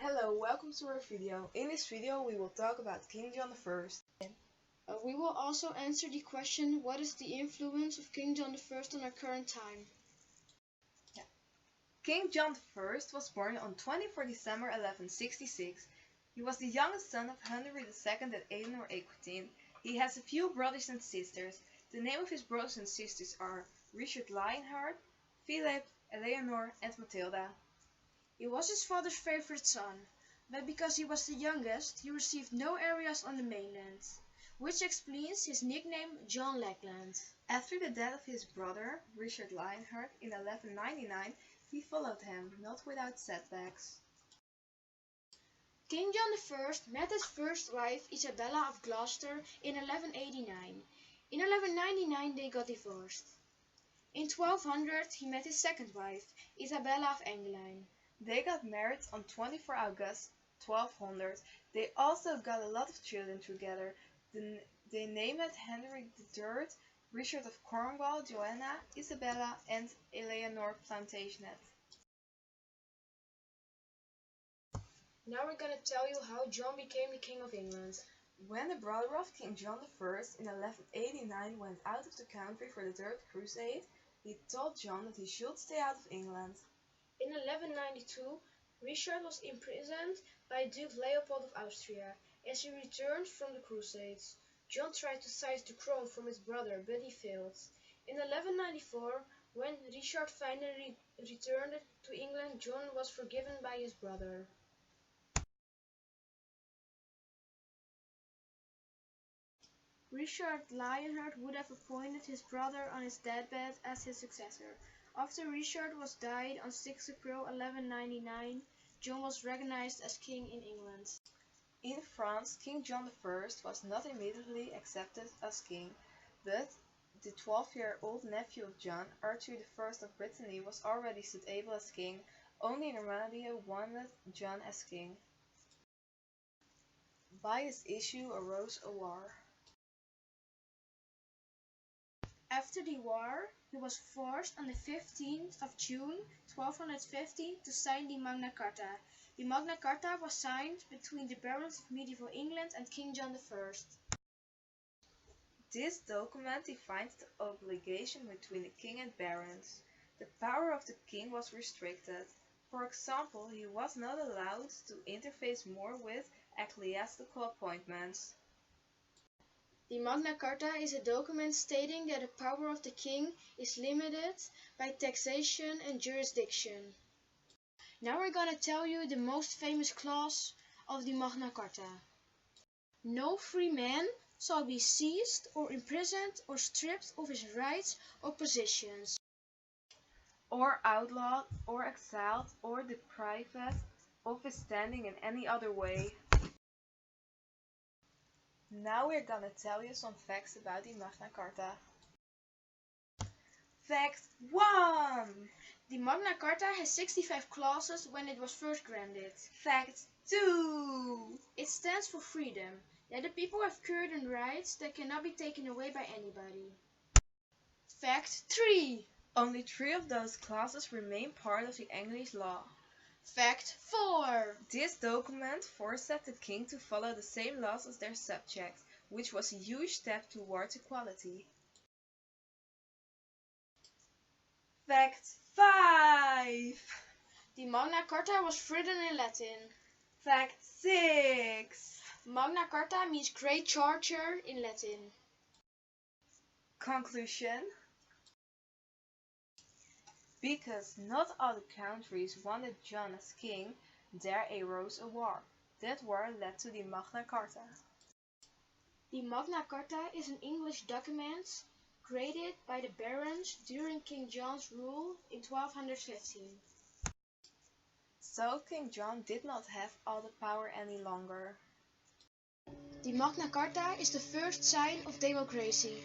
Hello, welcome to our video. In this video we will talk about King John I. We will also answer the question, what is the influence of King John I on our current time? King John I was born on 24 December 1166. He was the youngest son of Henry II and Eleanor Aquitaine. He has a few brothers and sisters. The name of his brothers and sisters are Richard Lionheart, Philip, Eleanor and Matilda. He was his father's favorite son, but because he was the youngest, he received no areas on the mainland, which explains his nickname John Lackland. After the death of his brother, Richard Lionheart, in 1199, he followed him, not without setbacks. King John I met his first wife, Isabella of Gloucester, in 1189. In 1199 they got divorced. In 1200 he met his second wife, Isabella of Enghien. They got married on 24 August 1200. They also got a lot of children together. They named Henry III, Richard of Cornwall, Joanna, Isabella and Eleanor Plantagenet. Now we're gonna tell you how John became the King of England. When the brother of King John I in 1189 went out of the country for the Third Crusade, he told John that he should stay out of England. In 1192, Richard was imprisoned by Duke Leopold of Austria as he returned from the Crusades. John tried to seize the crown from his brother, but he failed. In 1194, when Richard finally returned to England, John was forgiven by his brother. Richard Lionheart would have appointed his brother on his deathbed as his successor. After Richard was died on 6 April 1199, John was recognized as king in England. In France, King John I was not immediately accepted as king, but the 12-year-old nephew of John, Arthur I of Brittany, was already suitable as king. Only Normandy wanted John as king. By this issue arose a war. After the war, he was forced on the 15th of June 1215 to sign the Magna Carta. The Magna Carta was signed between the barons of medieval England and King John I. This document defined the obligation between the king and barons. The power of the king was restricted. For example, he was not allowed to interface more with ecclesiastical appointments. The Magna Carta is a document stating that the power of the king is limited by taxation and jurisdiction. Now we're gonna tell you the most famous clause of the Magna Carta. No free man shall be seized or imprisoned or stripped of his rights or positions, or outlawed, or exiled, or deprived of his standing in any other way. Now we're gonna tell you some facts about the Magna Carta. Fact 1! The Magna Carta has 65 clauses when it was first granted. Fact 2! It stands for freedom, that the people have certain rights that cannot be taken away by anybody. Fact 3! Only 3 of those clauses remain part of the English law. Fact 4! This document forced the king to follow the same laws as their subjects, which was a huge step towards equality. Fact 5! The Magna Carta was written in Latin. Fact 6! Magna Carta means Great Charter in Latin. Conclusion: because not all the countries wanted John as king, there arose a war. That war led to the Magna Carta. The Magna Carta is an English document created by the barons during King John's rule in 1215. So King John did not have all the power any longer. The Magna Carta is the first sign of democracy.